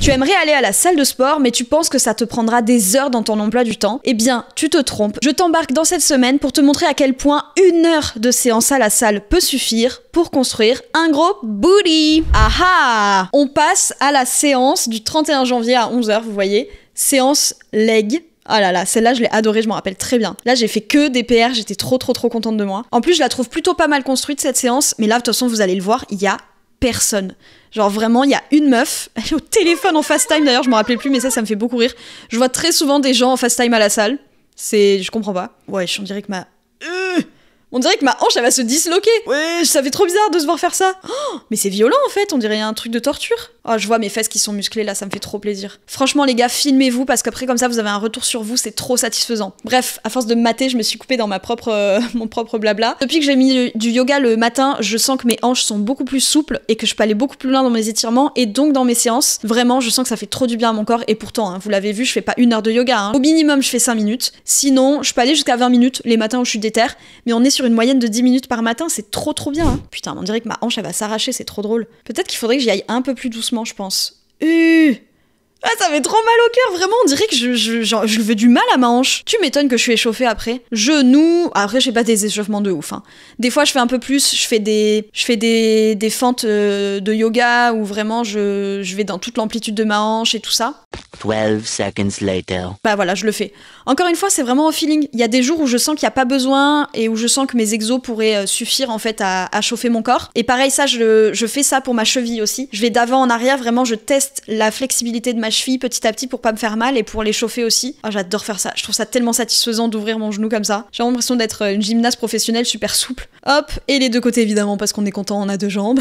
Tu aimerais aller à la salle de sport, mais tu penses que ça te prendra des heures dans ton emploi du temps? Eh bien, tu te trompes. Je t'embarque dans cette semaine pour te montrer à quel point 1 heure de séance à la salle peut suffire pour construire un gros booty. Ah! On passe à la séance du 31 janvier à 11h, vous voyez. Séance leg. Ah là là, celle-là je l'ai adorée, je m'en rappelle très bien. Là j'ai fait que des PR, j'étais trop contente de moi. En plus je la trouve plutôt pas mal construite cette séance, mais là de toute façon vous allez le voir, il y a personne. Genre vraiment, il y a une meuf, elle est au téléphone en FaceTime d'ailleurs, je me rappelais plus, mais ça me fait beaucoup rire. Je vois très souvent des gens en FaceTime à la salle. Je comprends pas. Ouais, on dirait que on dirait que ma hanche, elle va se disloquer. Ouais, ça fait trop bizarre de se voir faire ça. Oh, mais c'est violent en fait, on dirait un truc de torture. Oh, je vois mes fesses qui sont musclées là, ça me fait trop plaisir. Franchement les gars, filmez-vous parce qu'après comme ça vous avez un retour sur vous, c'est trop satisfaisant. Bref, à force de me mater, je me suis coupée dans mon propre blabla. Depuis que j'ai mis du yoga le matin, je sens que mes hanches sont beaucoup plus souples et que je peux aller beaucoup plus loin dans mes étirements et donc dans mes séances. Vraiment, je sens que ça fait trop du bien à mon corps et pourtant, vous l'avez vu, je fais pas 1 heure de yoga. Au minimum, je fais 5 minutes. Sinon, je peux aller jusqu'à 20 minutes les matins où je suis déter, mais on est sur une moyenne de 10 minutes par matin, c'est trop bien. Putain, on dirait que ma hanche elle va s'arracher, c'est trop drôle. Peut-être qu'il faudrait que j'y aille un peu plus doucement, je pense. Ah, ça fait trop mal au cœur, vraiment, on dirait que je veux du mal à ma hanche. Tu m'étonnes que je suis échauffée après. Genoux, après j'ai pas des échauffements de ouf. Des fois je fais un peu plus, je fais des fentes de yoga où vraiment je vais dans toute l'amplitude de ma hanche et tout ça. 12 seconds later. Bah voilà, je le fais. Encore une fois, c'est vraiment au feeling. Il y a des jours où je sens qu'il n'y a pas besoin et où je sens que mes exos pourraient suffire en fait à chauffer mon corps. Et pareil, ça, je fais ça pour ma cheville aussi. Je vais d'avant en arrière, vraiment, je teste la flexibilité de ma cheville petit à petit pour pas me faire mal et pour les chauffer aussi. Oh, j'adore faire ça. Je trouve ça tellement satisfaisant d'ouvrir mon genou comme ça. J'ai l'impression d'être une gymnaste professionnelle super souple. Hop, et les deux côtés évidemment parce qu'on est content, on a 2 jambes.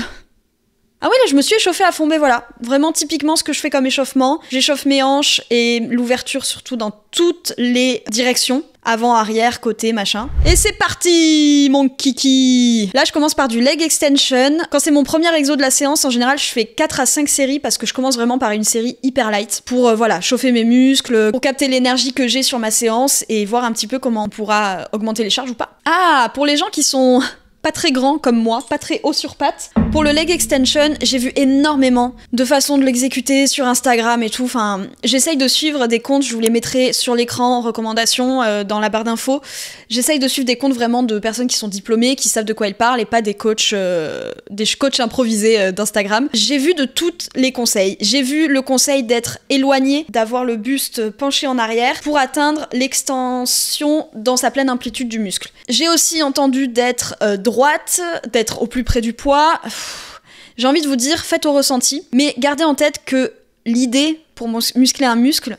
Ah ouais, là je me suis échauffée à fond, mais voilà. Vraiment typiquement ce que je fais comme échauffement. J'échauffe mes hanches et l'ouverture surtout dans toutes les directions. Avant, arrière, côté, machin. Et c'est parti, mon kiki! Là, je commence par du leg extension. Quand c'est mon premier exo de la séance, en général, je fais 4 à 5 séries parce que je commence vraiment par une série hyper light pour, voilà, chauffer mes muscles, pour capter l'énergie que j'ai sur ma séance et voir un petit peu comment on pourra augmenter les charges ou pas. Ah, pour les gens qui sont pas très grands comme moi, pas très haut sur pattes. Pour le leg extension, j'ai vu énormément de façons de l'exécuter sur Instagram et tout. Enfin, j'essaye de suivre des comptes, je vous les mettrai sur l'écran en recommandation dans la barre d'infos. J'essaye de suivre des comptes vraiment de personnes qui sont diplômées, qui savent de quoi ils parlent et pas des coachs improvisés d'Instagram. J'ai vu de tous les conseils. J'ai vu le conseil d'être éloigné, d'avoir le buste penché en arrière pour atteindre l'extension dans sa pleine amplitude du muscle. J'ai aussi entendu d'être droite, d'être au plus près du poids. J'ai envie de vous dire, faites au ressenti, mais gardez en tête que l'idée pour muscler un muscle,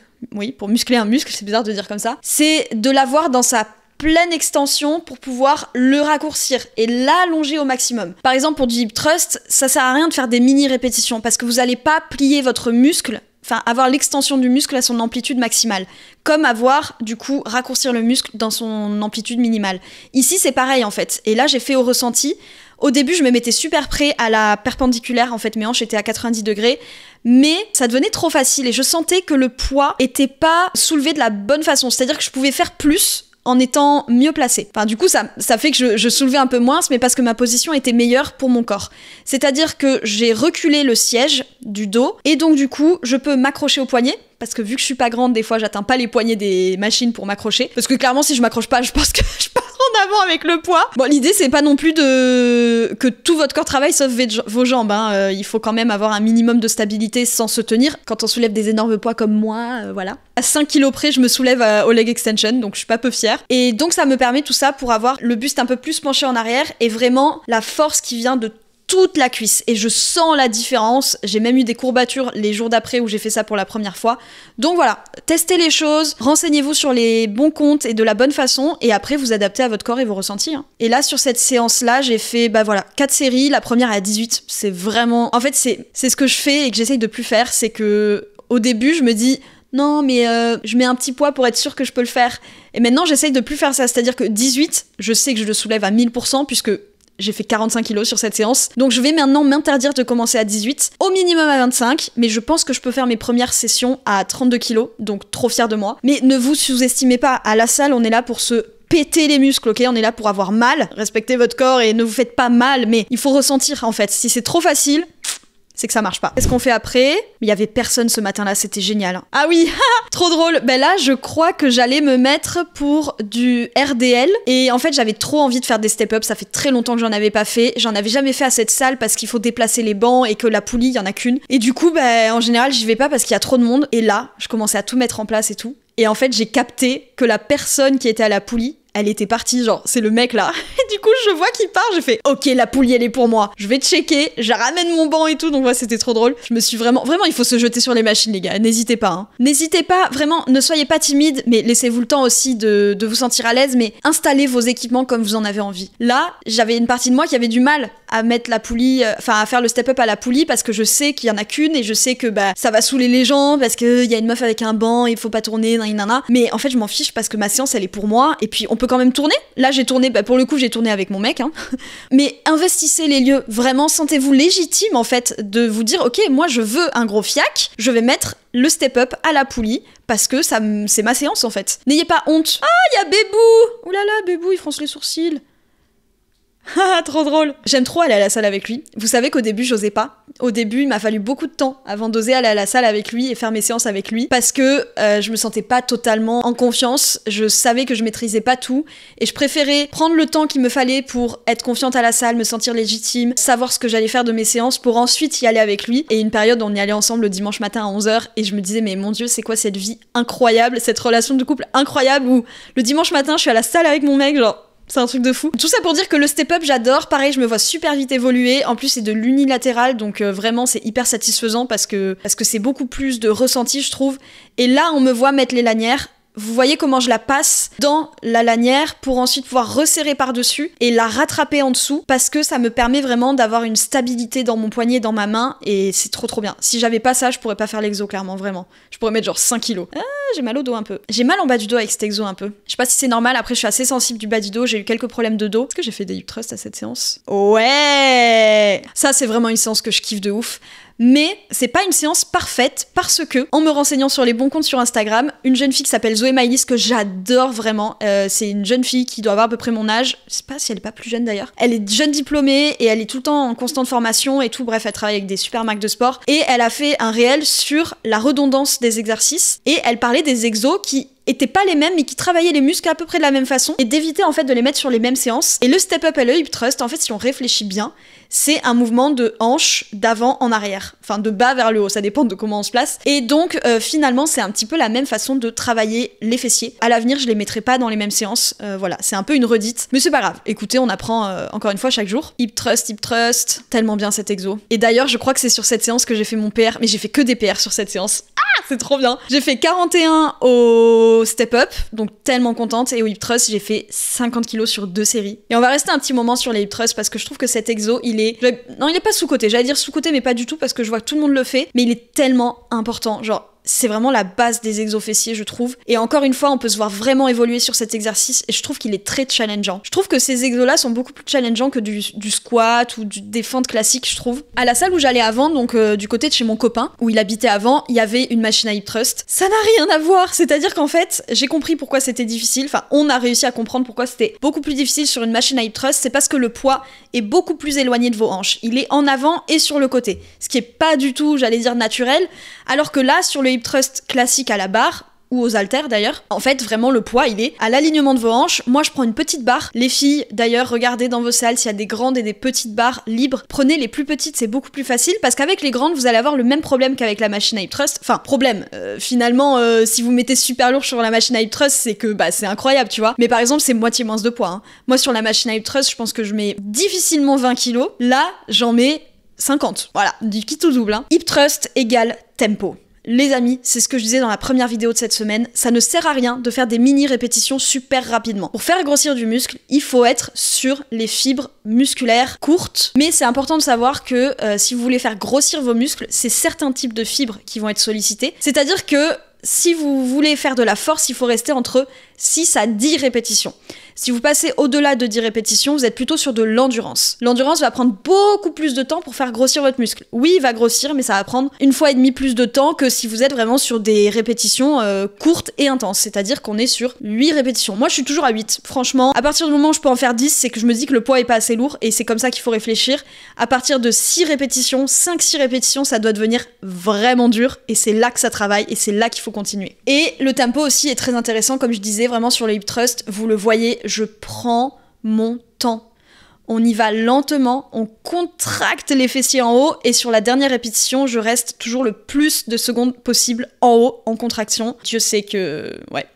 c'est bizarre de dire comme ça, c'est de l'avoir dans sa pleine extension pour pouvoir le raccourcir et l'allonger au maximum. Par exemple, pour du hip thrust, ça sert à rien de faire des mini répétitions parce que vous allez pas plier votre muscle, enfin avoir l'extension du muscle à son amplitude maximale, comme avoir du coup raccourcir le muscle dans son amplitude minimale. Ici c'est pareil en fait, et là j'ai fait au ressenti. Au début je me mettais super près à la perpendiculaire, en fait mes hanches étaient à 90 degrés, mais ça devenait trop facile et je sentais que le poids était pas soulevé de la bonne façon, c'est-à-dire que je pouvais faire plus en étant mieux placée. Enfin, du coup, ça fait que je soulevais un peu moins, mais parce que ma position était meilleure pour mon corps. C'est-à-dire que j'ai reculé le siège du dos, et donc du coup, je peux m'accrocher au poignet, parce que vu que je suis pas grande, des fois, j'atteins pas les poignets des machines pour m'accrocher. Parce que clairement, si je m'accroche pas, je pense que je pars en avant avec le poids. Bon, l'idée, c'est pas non plus que tout votre corps travaille sauf vos jambes. Il faut quand même avoir un minimum de stabilité sans se tenir. Quand on soulève des énormes poids comme moi, voilà. À 5 kilos près, je me soulève au leg extension, donc je suis pas peu fière. Et donc, ça me permet tout ça pour avoir le buste un peu plus penché en arrière et vraiment la force qui vient de toute la cuisse, et je sens la différence. J'ai même eu des courbatures les jours d'après où j'ai fait ça pour la première fois. Donc voilà, testez les choses, renseignez-vous sur les bons comptes et de la bonne façon, et après vous adaptez à votre corps et vos ressentis. Et là, sur cette séance-là, j'ai fait 4 séries, la première à 18. C'est vraiment... En fait, c'est ce que je fais et que j'essaye de plus faire, c'est que au début, je me dis... Non, mais je mets un petit poids pour être sûre que je peux le faire. Et maintenant, j'essaye de plus faire ça. C'est-à-dire que 18, je sais que je le soulève à 1000%, puisque j'ai fait 45 kilos sur cette séance. Donc je vais maintenant m'interdire de commencer à 18, au minimum à 25, mais je pense que je peux faire mes premières sessions à 32 kilos, donc trop fière de moi. Mais ne vous sous-estimez pas, à la salle, on est là pour se péter les muscles, ok? On est là pour avoir mal, respectez votre corps et ne vous faites pas mal, mais il faut ressentir en fait. Si c'est trop facile... c'est que ça marche pas. Qu'est-ce qu'on fait après? Il y avait personne ce matin-là, c'était génial. Hein. Ah oui, trop drôle. Ben là, je crois que j'allais me mettre pour du RDL. Et en fait, j'avais trop envie de faire des step-up. Ça fait très longtemps que j'en avais pas fait. J'en avais jamais fait à cette salle parce qu'il faut déplacer les bancs et que la poulie, il y en a qu'une. Et du coup, ben, en général, j'y vais pas parce qu'il y a trop de monde. Et là, je commençais à tout mettre en place et tout. Et en fait, j'ai capté que la personne qui était à la poulie, elle était partie, genre, c'est le mec là. Et du coup, je vois qu'il part, j'ai fait, ok, la poulie, elle est pour moi. Je vais checker, je ramène mon banc et tout, donc ouais, c'était trop drôle. Je me suis vraiment, il faut se jeter sur les machines, les gars, n'hésitez pas. Hein. N'hésitez pas, vraiment, ne soyez pas timide, mais laissez-vous le temps aussi de vous sentir à l'aise, mais installez vos équipements comme vous en avez envie. Là, j'avais une partie de moi qui avait du mal à mettre la poulie, à faire le step-up à la poulie, parce que je sais qu'il y en a qu'une, et je sais que bah, ça va saouler les gens, parce qu'il y a une meuf avec un banc, il faut pas tourner, nanana. Mais en fait, je m'en fiche parce que ma séance, elle est pour moi, et puis on peut quand même tourner. Là, j'ai tourné, bah, pour le coup, j'ai tourné avec mon mec, hein. Mais investissez les lieux, vraiment, sentez-vous légitime, en fait, de vous dire, ok, moi, je veux un gros fiac, je vais mettre le step-up à la poulie, parce que c'est ma séance, en fait. N'ayez pas honte. Ah, il y a Bébou! Ouh là là, Bébou, il fronce les sourcils. Ah, trop drôle. J'aime trop aller à la salle avec lui. Vous savez qu'au début, j'osais pas. Au début, il m'a fallu beaucoup de temps avant d'oser aller à la salle avec lui et faire mes séances avec lui parce que je me sentais pas totalement en confiance. Je savais que je maîtrisais pas tout et je préférais prendre le temps qu'il me fallait pour être confiante à la salle, me sentir légitime, savoir ce que j'allais faire de mes séances pour ensuite y aller avec lui. Et une période, on y allait ensemble le dimanche matin à 11h et je me disais, mais mon Dieu, c'est quoi cette vie incroyable, cette relation de couple incroyable où le dimanche matin, je suis à la salle avec mon mec, genre... C'est un truc de fou. Tout ça pour dire que le step-up, j'adore. Pareil, je me vois super vite évoluer. En plus, c'est de l'unilatéral, donc vraiment, c'est hyper satisfaisant parce que c'est beaucoup plus de ressenti, je trouve. Et là, on me voit mettre les lanières. Vous voyez comment je la passe dans la lanière pour ensuite pouvoir resserrer par-dessus et la rattraper en dessous parce que ça me permet vraiment d'avoir une stabilité dans mon poignet, dans ma main et c'est trop bien. Si j'avais pas ça, je pourrais pas faire l'exo, clairement, vraiment. Je pourrais mettre genre 5 kilos. Ah, j'ai mal au dos un peu. J'ai mal en bas du dos avec cet exo un peu. Je sais pas si c'est normal, après je suis assez sensible du bas du dos, j'ai eu quelques problèmes de dos. Est-ce que j'ai fait des hip thrusts à cette séance? Ouais! Ça, c'est vraiment une séance que je kiffe de ouf. Mais c'est pas une séance parfaite parce que, en me renseignant sur les bons comptes sur Instagram, une jeune fille qui s'appelle Zoé Maïlis, que j'adore vraiment, c'est une jeune fille qui doit avoir à peu près mon âge, je sais pas si elle est pas plus jeune d'ailleurs, elle est jeune diplômée et elle est tout le temps en constante formation et tout, bref, elle travaille avec des super marques de sport et elle a fait un réel sur la redondance des exercices et elle parlait des exos qui étaient pas les mêmes mais qui travaillaient les muscles à peu près de la même façon et d'éviter en fait de les mettre sur les mêmes séances. Et le step up et le hip thrust, en fait, si on réfléchit bien, c'est un mouvement de hanche d'avant en arrière, enfin de bas vers le haut, ça dépend de comment on se place. Et donc finalement c'est un petit peu la même façon de travailler les fessiers. À l'avenir je les mettrai pas dans les mêmes séances, voilà, c'est un peu une redite, mais c'est pas grave. Écoutez, on apprend encore une fois chaque jour. Hip thrust, tellement bien cet exo. Et d'ailleurs je crois que c'est sur cette séance que j'ai fait mon PR, mais j'ai fait que des PR sur cette séance. Ah, c'est trop bien. J'ai fait 41 au step up, donc tellement contente, et au hip thrust j'ai fait 50 kilos sur 2 séries. Et on va rester un petit moment sur les hip thrusts parce que je trouve que cet exo il est pas sous-coté, j'allais dire sous-coté mais pas du tout parce que je vois que tout le monde le fait, mais il est tellement important, genre c'est vraiment la base des exos fessiers, je trouve. Et encore une fois, on peut se voir vraiment évoluer sur cet exercice et je trouve qu'il est très challengeant. Je trouve que ces exos-là sont beaucoup plus challengeants que du squat ou des fentes classiques, je trouve. À la salle où j'allais avant, donc du côté de chez mon copain, où il habitait avant, il y avait une machine à hip thrust. Ça n'a rien à voir, c'est-à-dire qu'en fait, j'ai compris pourquoi c'était difficile, enfin, on a réussi à comprendre pourquoi c'était beaucoup plus difficile sur une machine à hip thrust, c'est parce que le poids est beaucoup plus éloigné de vos hanches. Il est en avant et sur le côté, ce qui est pas du tout, j'allais dire, naturel, alors que là, sur le hip thrust classique à la barre, ou aux haltères d'ailleurs. En fait, vraiment, le poids, il est à l'alignement de vos hanches. Moi, je prends une petite barre. Les filles, d'ailleurs, regardez dans vos salles s'il y a des grandes et des petites barres libres. Prenez les plus petites, c'est beaucoup plus facile parce qu'avec les grandes, vous allez avoir le même problème qu'avec la machine à hip thrust. Enfin, problème. Finalement, si vous mettez super lourd sur la machine à hip thrust, c'est que bah c'est incroyable, tu vois. Mais par exemple, c'est moitié moins de poids. Hein. Moi, sur la machine à hip thrust, je pense que je mets difficilement 20 kilos. Là, j'en mets 50. Voilà, du qui tout double. Hein. Hip thrust égale tempo. Les amis, c'est ce que je disais dans la première vidéo de cette semaine, ça ne sert à rien de faire des mini-répétitions super rapidement. Pour faire grossir du muscle, il faut être sur les fibres musculaires courtes, mais c'est important de savoir que si vous voulez faire grossir vos muscles, c'est certains types de fibres qui vont être sollicités, c'est-à-dire que si vous voulez faire de la force, il faut rester entre 6 à 10 répétitions. Si vous passez au-delà de 10 répétitions, vous êtes plutôt sur de l'endurance. L'endurance va prendre beaucoup plus de temps pour faire grossir votre muscle. Oui, il va grossir, mais ça va prendre 1,5 fois plus de temps que si vous êtes vraiment sur des répétitions courtes et intenses. C'est-à-dire qu'on est sur 8 répétitions. Moi, je suis toujours à 8. Franchement, à partir du moment où je peux en faire 10, c'est que je me dis que le poids est pas assez lourd et c'est comme ça qu'il faut réfléchir. À partir de 6 répétitions, 5-6 répétitions, ça doit devenir vraiment dur et c'est là que ça travaille et c'est là qu'il faut continuer. Et le tempo aussi est très intéressant, comme je disais, vraiment sur le hip thrust, vous le voyez, je prends mon temps. On y va lentement, on contracte les fessiers en haut et sur la dernière répétition, je reste toujours le plus de secondes possible en haut, en contraction. Dieu sait que... Ouais,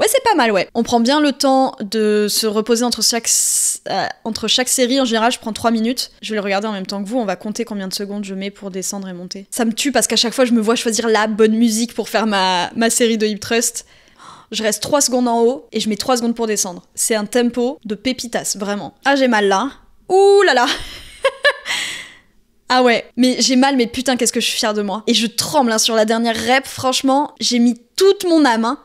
c'est pas mal, ouais. On prend bien le temps de se reposer entre chaque série. En général, je prends 3 minutes. Je vais le regarder en même temps que vous. On va compter combien de secondes je mets pour descendre et monter. Ça me tue parce qu'à chaque fois, je me vois choisir la bonne musique pour faire ma série de hip thrust. Je reste 3 secondes en haut et je mets 3 secondes pour descendre. C'est un tempo de pépitas, vraiment. Ah, j'ai mal là. Ouh là là. Ah ouais, mais j'ai mal, mais putain, qu'est-ce que je suis fière de moi. Et je tremble hein, sur la dernière rep, franchement, j'ai mis toute mon âme, hein.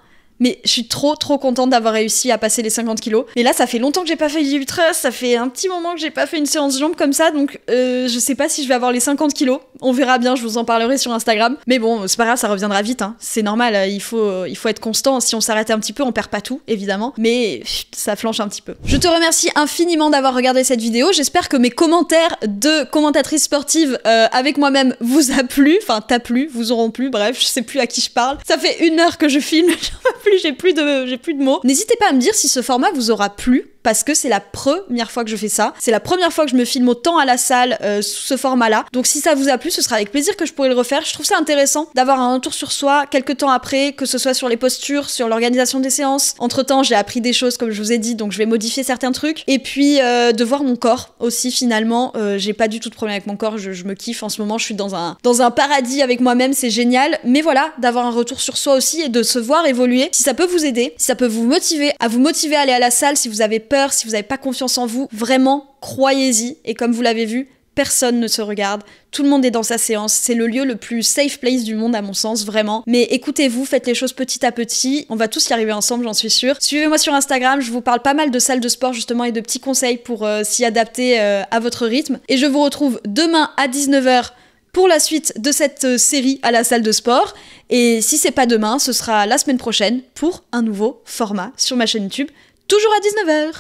Mais je suis trop contente d'avoir réussi à passer les 50 kilos. Mais là, ça fait longtemps que j'ai pas fait du hip thrust, ça fait un petit moment que j'ai pas fait une séance jambes comme ça, donc je sais pas si je vais avoir les 50 kilos. On verra bien, je vous en parlerai sur Instagram. Mais bon, c'est pas grave, ça reviendra vite, hein. C'est normal, il faut être constant. Si on s'arrête un petit peu, on perd pas tout, évidemment. Mais ça flanche un petit peu. Je te remercie infiniment d'avoir regardé cette vidéo. J'espère que mes commentaires de commentatrice sportive avec moi-même vous a plu. Enfin, t'a plu, vous auront plu, bref, je sais plus à qui je parle. Ça fait 1 heure que je filme, j'en peux plus. J'ai plus de mots. N'hésitez pas à me dire si ce format vous aura plu, parce que c'est la première fois que je fais ça. C'est la première fois que je me filme autant à la salle sous ce format-là. Donc si ça vous a plu, ce sera avec plaisir que je pourrai le refaire. Je trouve ça intéressant d'avoir un retour sur soi quelques temps après, que ce soit sur les postures, sur l'organisation des séances. Entre-temps, j'ai appris des choses, comme je vous ai dit, donc je vais modifier certains trucs. Et puis de voir mon corps aussi, finalement. J'ai pas du tout de problème avec mon corps, je me kiffe en ce moment. Je suis dans un paradis avec moi-même, c'est génial. Mais voilà, d'avoir un retour sur soi aussi et de se voir évoluer. Si ça peut vous aider, si ça peut vous motiver à aller à la salle, si vous avez peur, si vous n'avez pas confiance en vous, vraiment, croyez-y. Et comme vous l'avez vu, personne ne se regarde, tout le monde est dans sa séance, c'est le lieu le plus safe place du monde à mon sens, vraiment. Mais écoutez-vous, faites les choses petit à petit, on va tous y arriver ensemble, j'en suis sûre. Suivez-moi sur Instagram, je vous parle pas mal de salles de sport justement et de petits conseils pour s'y adapter à votre rythme. Et je vous retrouve demain à 19h pour la suite de cette série à la salle de sport. Et si c'est pas demain, ce sera la semaine prochaine pour un nouveau format sur ma chaîne YouTube, toujours à 19h.